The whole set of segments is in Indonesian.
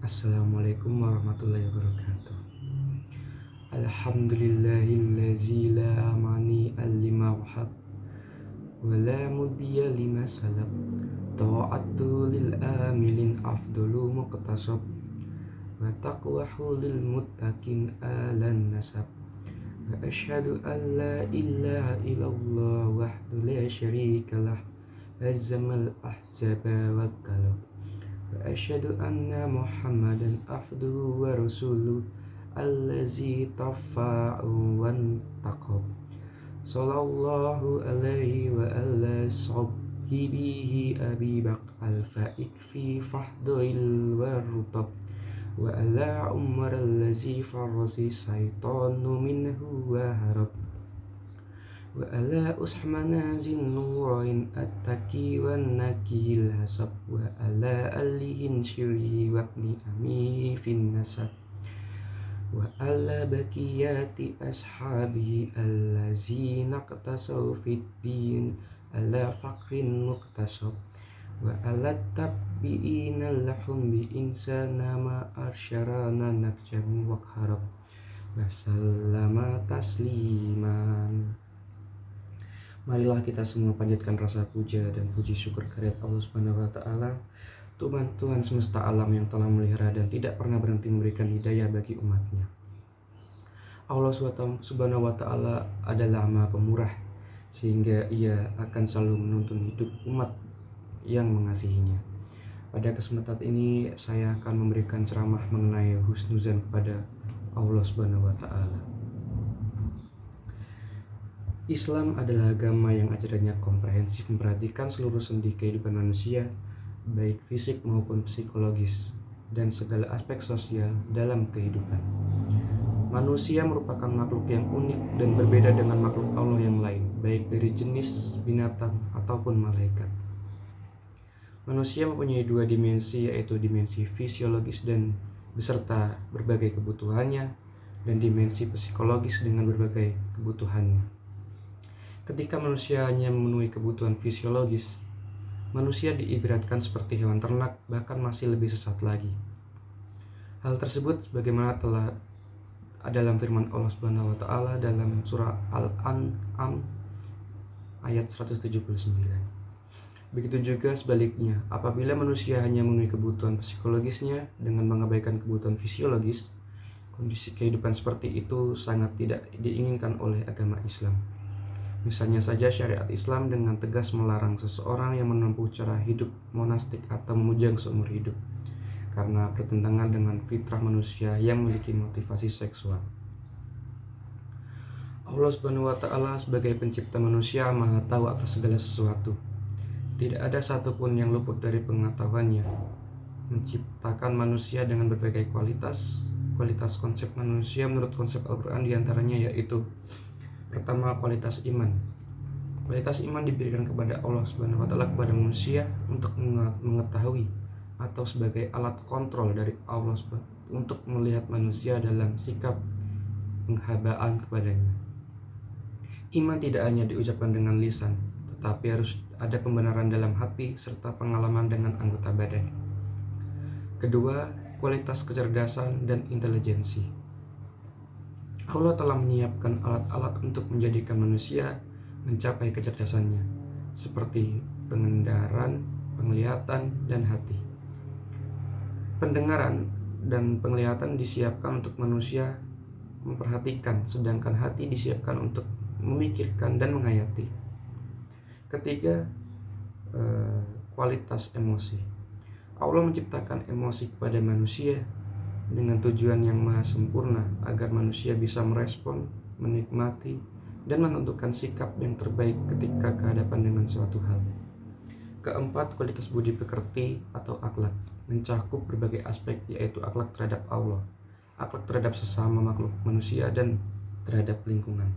Assalamualaikum warahmatullahi wabarakatuh. Alhamdulillahillazi la mani al-lima wahab wa la mudhiya lima salab. Ta'atu lil amilin afdalu muqtasab wa taqwahu lil muttaqin alan nasab. Wa asyhadu an la ilaha illallah wahdahu la syarikalah azzamal ahzaba wa qalab. Wa asyhadu anna Muhammadan abduhu wa rasuluh allazi tafa'u wan taqab. Sallallahu alaihi wa ala sahbihi Abi Bakr al-Faik fi fahdil warutab wa ala Umar allazi farrasi saitanu minhu wa harab wa ala usmana zin nurain attaki wan nakil hasab wa ala alihin syiri wabni amihi fin nasab wa ala bakiyati ashabihi allazina qtasaw fid din ala faqrin muqtasab wa ala tabi'ina lahum bi insana ma arsyarana nakjam wa harab wa sallama tasliman. Marilah kita semua panjatkan rasa puja dan puji syukur kehadirat Allah Subhanahu wa taala, Tuhan semesta alam yang telah memelihara dan tidak pernah berhenti memberikan hidayah bagi umatnya. Allah Subhanahu wa taala adalah Maha Pemurah, sehingga Ia akan selalu menuntun hidup umat yang mengasihinya. Pada kesempatan ini saya akan memberikan ceramah mengenai husnuzan kepada Allah Subhanahu wa taala. Islam adalah agama yang ajarannya komprehensif, memperhatikan seluruh sendi kehidupan manusia, baik fisik maupun psikologis, dan segala aspek sosial dalam kehidupan. Manusia merupakan makhluk yang unik dan berbeda dengan makhluk Allah yang lain, baik dari jenis binatang ataupun malaikat. Manusia mempunyai dua dimensi, yaitu dimensi fisiologis dan beserta berbagai kebutuhannya, dan dimensi psikologis dengan berbagai kebutuhannya. Ketika manusia hanya memenuhi kebutuhan fisiologis, manusia diibaratkan seperti hewan ternak, bahkan masih lebih sesat lagi. Hal tersebut sebagaimana telah dalam firman Allah Subhanahu wa taala dalam surah Al-An'am ayat 179. Begitu juga sebaliknya, apabila manusia hanya memenuhi kebutuhan psikologisnya dengan mengabaikan kebutuhan fisiologis, kondisi kehidupan seperti itu sangat tidak diinginkan oleh agama Islam. Misalnya saja syariat Islam dengan tegas melarang seseorang yang menempuh cara hidup monastik atau memujang seumur hidup karena bertentangan dengan fitrah manusia yang memiliki motivasi seksual. Allah Subhanahu wa taala sebagai pencipta manusia Maha tahu atas segala sesuatu. Tidak ada satupun yang luput dari pengetahuannya. Menciptakan manusia dengan berbagai kualitas konsep manusia menurut konsep Al-Qur'an diantaranya yaitu pertama, kualitas iman. Kualitas iman diberikan kepada Allah Subhanahu wa taala kepada manusia untuk mengetahui atau sebagai alat kontrol dari Allah untuk melihat manusia dalam sikap penghambaan kepadanya. Iman tidak hanya diucapkan dengan lisan, tetapi harus ada pembenaran dalam hati serta pengalaman dengan anggota badan. Kedua, kualitas kecerdasan dan intelijensi. Allah telah menyiapkan alat-alat untuk menjadikan manusia mencapai kecerdasannya, seperti pendengaran, penglihatan, dan hati. Pendengaran dan penglihatan disiapkan untuk manusia memperhatikan, sedangkan hati disiapkan untuk memikirkan dan menghayati. Ketiga, kualitas emosi. Allah menciptakan emosi kepada manusia dengan tujuan yang maha sempurna agar manusia bisa merespon, menikmati, dan menentukan sikap yang terbaik ketika kehadapan dengan suatu hal. Keempat, kualitas budi pekerti atau akhlak mencakup berbagai aspek, yaitu akhlak terhadap Allah, akhlak terhadap sesama makhluk manusia, dan terhadap lingkungan.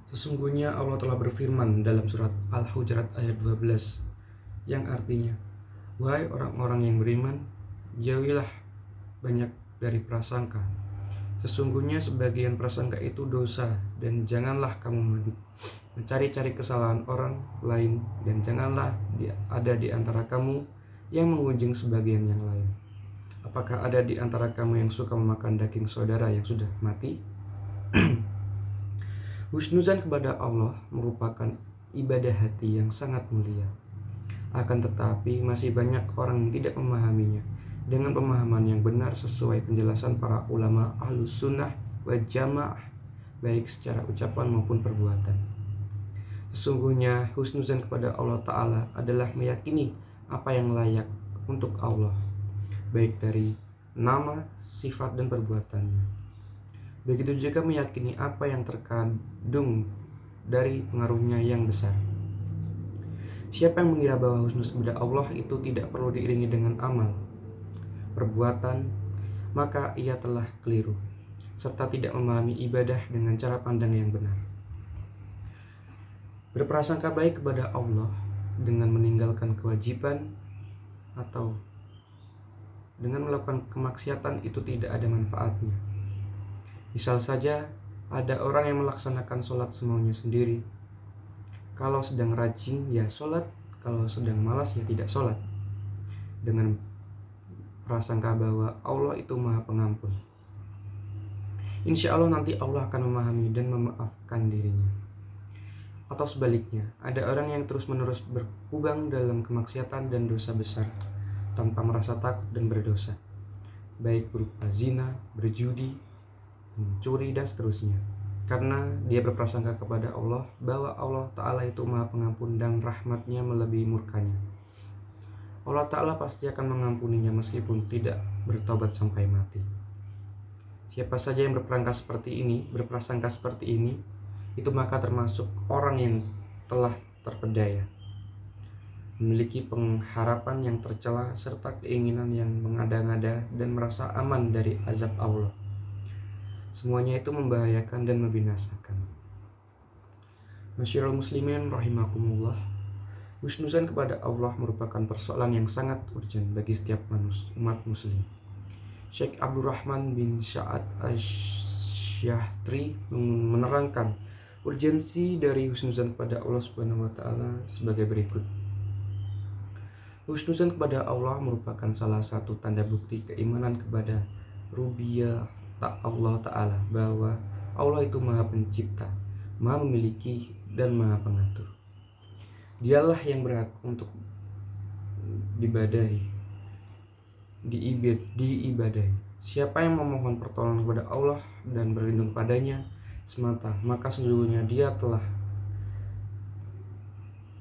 Sesungguhnya Allah telah berfirman dalam surat Al-Hujurat ayat 12 yang artinya, "Wahai orang-orang yang beriman, jauhilah banyak dari prasangka. Sesungguhnya sebagian prasangka itu dosa, dan janganlah kamu mencari-cari kesalahan orang lain, dan janganlah ada di antara kamu yang mengunjing sebagian yang lain. Apakah ada di antara kamu yang suka memakan daging saudara yang sudah mati? Husnuzan kepada Allah merupakan ibadah hati yang sangat mulia. Akan tetapi masih banyak orang yang tidak memahaminya dengan pemahaman yang benar sesuai penjelasan para ulama Ahlus Sunnah wal Jamaah, baik secara ucapan maupun perbuatan. Sesungguhnya husnuzan kepada Allah Ta'ala adalah meyakini apa yang layak untuk Allah, baik dari nama, sifat, dan perbuatannya. Begitu juga meyakini apa yang terkandung dari pengaruhnya yang besar. Siapa yang mengira bahwa husnuz kepada Allah itu tidak perlu diiringi dengan amal, perbuatan, maka ia telah keliru, serta tidak memahami ibadah dengan cara pandang yang benar. Berprasangka baik kepada Allah dengan meninggalkan kewajiban atau dengan melakukan kemaksiatan itu tidak ada manfaatnya. Misal saja, ada orang yang melaksanakan sholat semaunya sendiri. Kalau sedang rajin, ya sholat. Kalau sedang malas, ya tidak sholat. Dengan prasangka bahwa Allah itu Maha Pengampun. Insya Allah nanti Allah akan memahami dan memaafkan dirinya. Atau sebaliknya, ada orang yang terus-menerus berkubang dalam kemaksiatan dan dosa besar tanpa merasa takut dan berdosa, baik berupa zina, berjudi, mencuri, dan seterusnya. Karena dia berprasangka kepada Allah bahwa Allah Ta'ala itu Maha Pengampun dan rahmatnya melebihi murkanya. Allah Ta'ala pasti akan mengampuninya meskipun tidak bertobat sampai mati. Siapa saja yang berprasangka seperti ini, itu maka termasuk orang yang telah terpedaya, memiliki pengharapan yang tercela serta keinginan yang mengada-ngada dan merasa aman dari azab Allah. Semuanya itu membahayakan dan membinasakan. Masyiral muslimin rahimakumullah, husnuzan kepada Allah merupakan persoalan yang sangat urgent bagi setiap umat muslim. Syekh Abdurrahman bin Sa'ad Asy-Syahtri menerangkan urgensi dari husnuzan kepada Allah Subhanahu wa Ta'ala sebagai berikut. Husnuzan kepada Allah merupakan salah satu tanda bukti keimanan kepada rububiyah Allah Ta'ala, bahwa Allah itu Maha Pencipta, Maha Memiliki, dan Maha Pengatur. Dialah yang berhak untuk diibadahi. Siapa yang memohon pertolongan kepada Allah dan berlindung padanya semata, maka sesungguhnya dia telah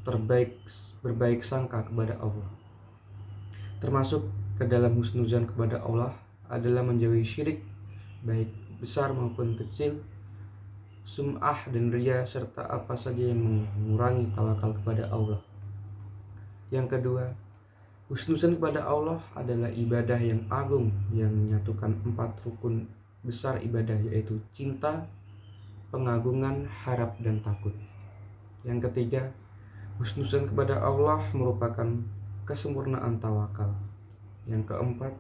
berbaik sangka kepada Allah. Termasuk ke dalam husnuzan kepada Allah adalah menjauhi syirik, baik besar maupun kecil, sum'ah dan riya, serta apa saja yang mengurangi tawakal kepada Allah. Yang kedua, husnuzan kepada Allah adalah ibadah yang agung yang menyatukan 4 rukun besar ibadah, yaitu cinta, pengagungan, harap, dan takut. Yang ketiga, husnuzan kepada Allah merupakan kesempurnaan tawakal. Yang keempat,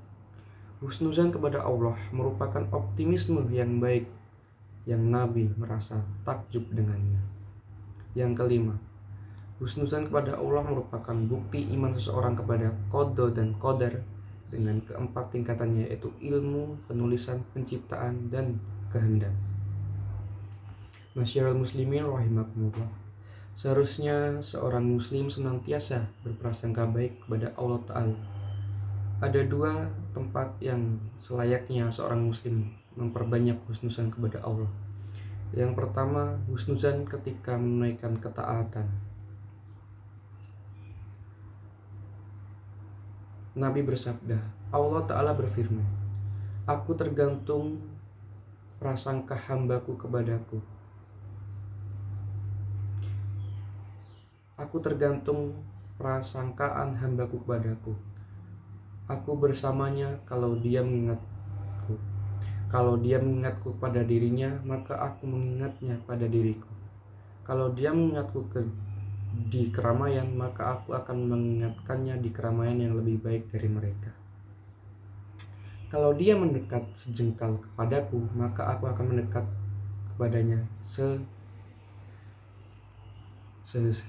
husnuzan kepada Allah merupakan optimisme yang baik yang Nabi merasa takjub dengannya. Yang kelima, husnuzan kepada Allah merupakan bukti iman seseorang kepada qada dan qadar dengan keempat tingkatannya, yaitu ilmu, penulisan, penciptaan, dan kehendak. Masyiral muslimin rahimakumullah, seharusnya seorang muslim senantiasa berprasangka baik kepada Allah Ta'ala. Ada 2 tempat yang selayaknya seorang muslim memperbanyak husnuzan kepada Allah. Yang pertama, husnuzan ketika menunaikan ketaatan. Nabi bersabda, Allah Ta'ala berfirman, "Aku tergantung prasangka hambaku kepadaku. Aku tergantung prasangkaan hambaku kepadaku. Aku bersamanya kalau dia mengingatku. Kalau dia mengingatku pada dirinya, maka aku mengingatnya pada diriku. Kalau dia mengingatku di keramaian, maka aku akan mengingatkannya di keramaian yang lebih baik dari mereka. Kalau dia mendekat sejengkal kepadaku, maka aku akan mendekat kepadanya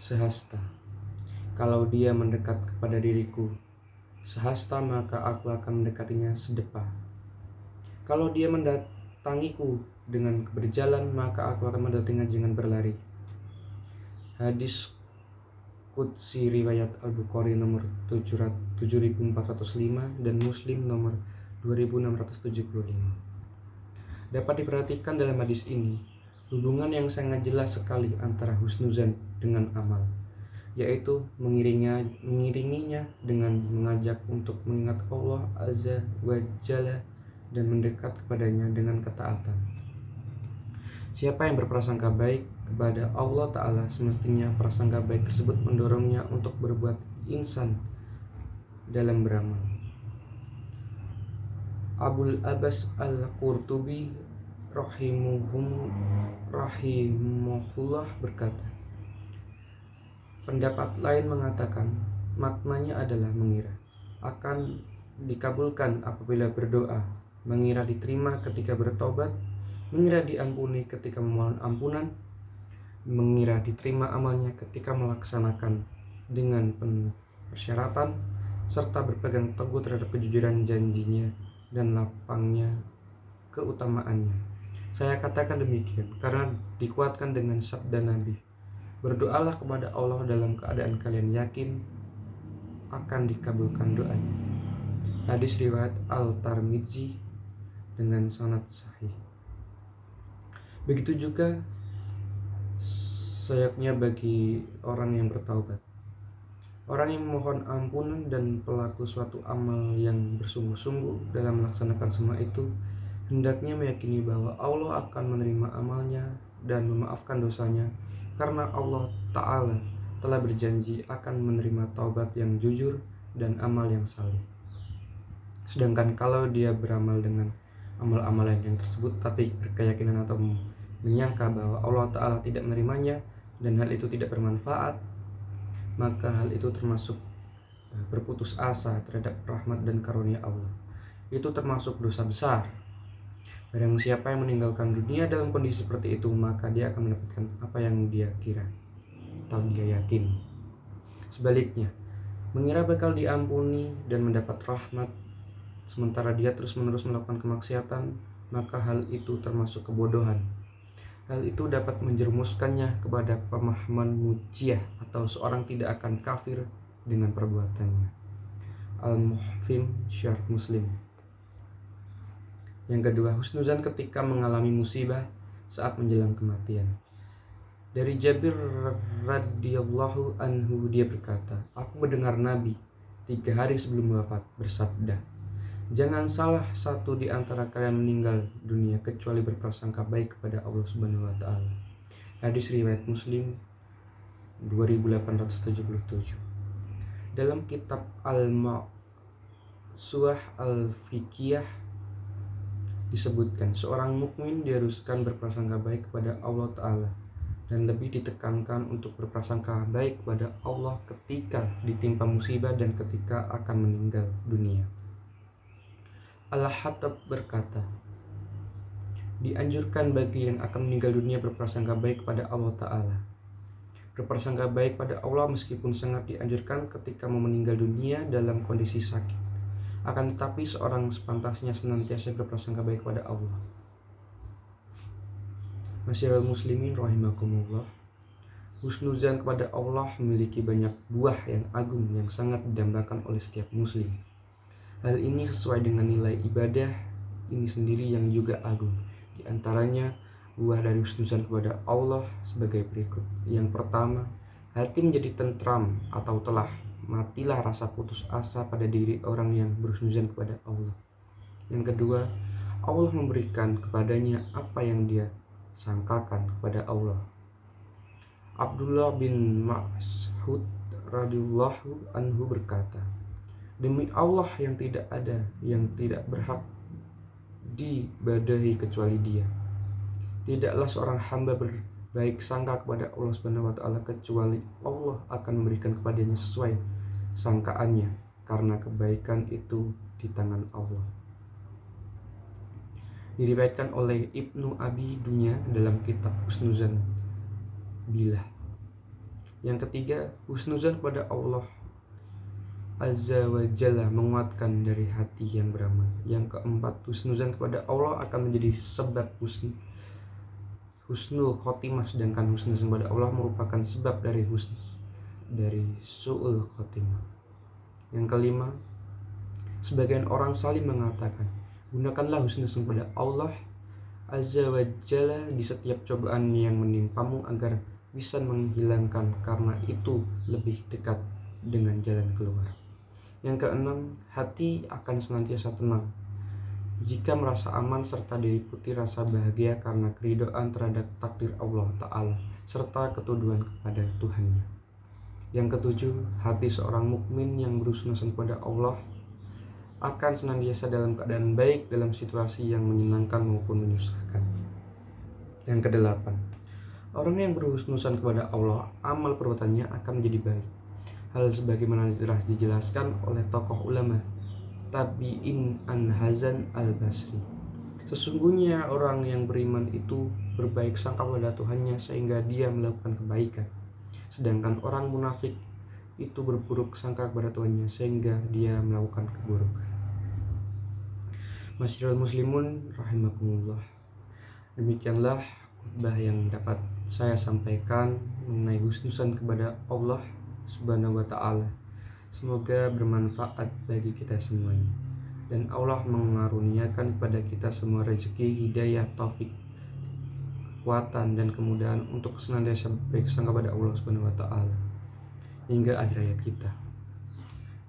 sehasta. Kalau dia mendekat kepada diriku sehasta maka aku akan mendekatinya sedepa. Kalau dia mendatangiku dengan berjalan, maka aku akan mendatanginya dengan berlari. Hadis Qudsi riwayat Al-Bukhari nomor 7405 dan Muslim nomor 2675. Dapat diperhatikan dalam hadis ini hubungan yang sangat jelas sekali antara husnuzan dengan amal, yaitu mengiringinya dengan mengajak untuk mengingat Allah Azza wa Jalla dan mendekat kepadanya dengan ketaatan. Siapa yang berprasangka baik kepada Allah Ta'ala, semestinya prasangka baik tersebut mendorongnya untuk berbuat ihsan dalam beramal. Abul Abbas Al-Qurtubi rahimahullah berkata, pendapat lain mengatakan maknanya adalah mengira akan dikabulkan apabila berdoa, mengira diterima ketika bertobat, mengira diampuni ketika memohon ampunan, mengira diterima amalnya ketika melaksanakan dengan penuh persyaratan, serta berpegang teguh terhadap kejujuran janjinya dan lapangnya keutamaannya. Saya katakan demikian karena dikuatkan dengan sabda Nabi, berdoalah kepada Allah dalam keadaan kalian yakin akan dikabulkan doanya. Hadis riwayat Al-Tirmidzi dengan sanad sahih. Begitu juga sayapnya bagi orang yang bertaubat, orang yang memohon ampunan dan pelaku suatu amal yang bersungguh-sungguh dalam melaksanakan semua itu, hendaknya meyakini bahwa Allah akan menerima amalnya dan memaafkan dosanya, karena Allah Ta'ala telah berjanji akan menerima taubat yang jujur dan amal yang saleh. Sedangkan kalau dia beramal dengan amal-amalan yang tersebut tapi berkeyakinan atau menyangka bahwa Allah Ta'ala tidak menerimanya dan hal itu tidak bermanfaat, maka hal itu termasuk berputus asa terhadap rahmat dan karunia Allah. Itu termasuk dosa besar. Barang siapa yang meninggalkan dunia dalam kondisi seperti itu, maka dia akan mendapatkan apa yang dia kira atau dia yakin. Sebaliknya, mengira bakal diampuni dan mendapat rahmat sementara dia terus-menerus melakukan kemaksiatan, maka hal itu termasuk kebodohan. Hal itu dapat menjerumuskannya kepada pemahaman mujizah atau seorang tidak akan kafir dengan perbuatannya. Al-Muhfim Syarh Muslim. Yang kedua, husnuzan ketika mengalami musibah saat menjelang kematian. Dari Jabir radhiyallahu anhu, dia berkata, aku mendengar Nabi 3 hari sebelum wafat bersabda, jangan salah satu di antara kalian meninggal dunia kecuali berprasangka baik kepada Allah Subhanahu wa Ta'ala. Hadis riwayat Muslim 2877. Dalam kitab Al-Ma'suah Al-Fiqhiyah disebutkan seorang mukmin diharuskan berprasangka baik kepada Allah Ta'ala dan lebih ditekankan untuk berprasangka baik kepada Allah ketika ditimpa musibah dan ketika akan meninggal dunia. Al-Hattab berkata, dianjurkan bagi yang akan meninggal dunia berprasangka baik kepada Allah Ta'ala. Berprasangka baik pada Allah meskipun sangat dianjurkan ketika mau meninggal dunia dalam kondisi sakit. Akan tetapi seorang sepantasnya senantiasa berprasangka baik kepada Allah. Masyiral muslimin rahimakumullah, husnuzan kepada Allah memiliki banyak buah yang agung yang sangat didambakan oleh setiap muslim. Hal ini sesuai dengan nilai ibadah ini sendiri yang juga agung. Di antaranya buah dari husnuzan kepada Allah sebagai berikut. Yang pertama, hati menjadi tentram atau telah matilah rasa putus asa pada diri orang yang berhusnuzan kepada Allah. Yang kedua, Allah memberikan kepadanya apa yang dia sangkakan kepada Allah. Abdullah bin Mas'ud radhiyallahu anhu berkata, demi Allah yang tidak ada yang tidak berhak diibadahi kecuali Dia. Tidaklah seorang hamba berbaik sangka kepada Allah Subhanahu wa Ta'ala kecuali Allah akan memberikan kepadanya sesuai sangkaannya, karena kebaikan itu di tangan Allah. Diriwayatkan oleh Ibnu Abi Dunya dalam kitab Husnuzan Billah. Yang ketiga, husnuzan kepada Allah Azza wa Jalla menguatkan dari hati yang beramal. Yang keempat, husnuzan kepada Allah akan menjadi sebab husnul khotimah, sedangkan husnuzan kepada Allah merupakan sebab dari su'ul khotimah. Yang kelima, sebagian orang saling mengatakan, gunakanlah husnuzan kepada Allah Azza wa Jalla di setiap cobaan yang menimpamu agar bisa menghilangkan, karena itu lebih dekat dengan jalan keluar. Yang keenam, hati akan senantiasa tenang jika merasa aman serta diliputi rasa bahagia karena keridhaan terhadap takdir Allah Ta'ala serta ketuduhan kepada Tuhannya. Yang ketujuh, hati seorang mukmin yang berhusnuzan kepada Allah akan senantiasa dalam keadaan baik dalam situasi yang menyenangkan maupun menyusahkan. Yang kedelapan, orang yang berhusnuzan kepada Allah, amal perbuatannya akan menjadi baik. Hal sebagaimana telah dijelaskan oleh tokoh ulama Tabi'in An-Hazan Al-Basri. Sesungguhnya orang yang beriman itu berbaik sangka pada Tuhannya sehingga dia melakukan kebaikan. Sedangkan orang munafik itu berburuk sangka kepada Tuhannya sehingga dia melakukan keburukan. Masyiral muslimun rahimakumullah. Demikianlah khutbah yang dapat saya sampaikan mengenai husnuzan kepada Allah Subhanahu wa Ta'ala. Semoga bermanfaat bagi kita semuanya, dan Allah mengaruniakan kepada kita semua rezeki, hidayah, taufik, kekuatan, dan kemudahan untuk senantiasa baik sangka pada Allah Subhanahu wa Ta'ala hingga akhir hayat kita.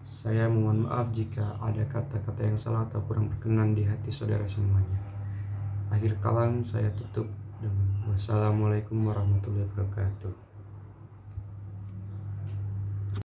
Saya mohon maaf jika ada kata-kata yang salah atau kurang berkenan di hati saudara semuanya. Akhir kalam saya tutup dengan wassalamualaikum warahmatullahi wabarakatuh.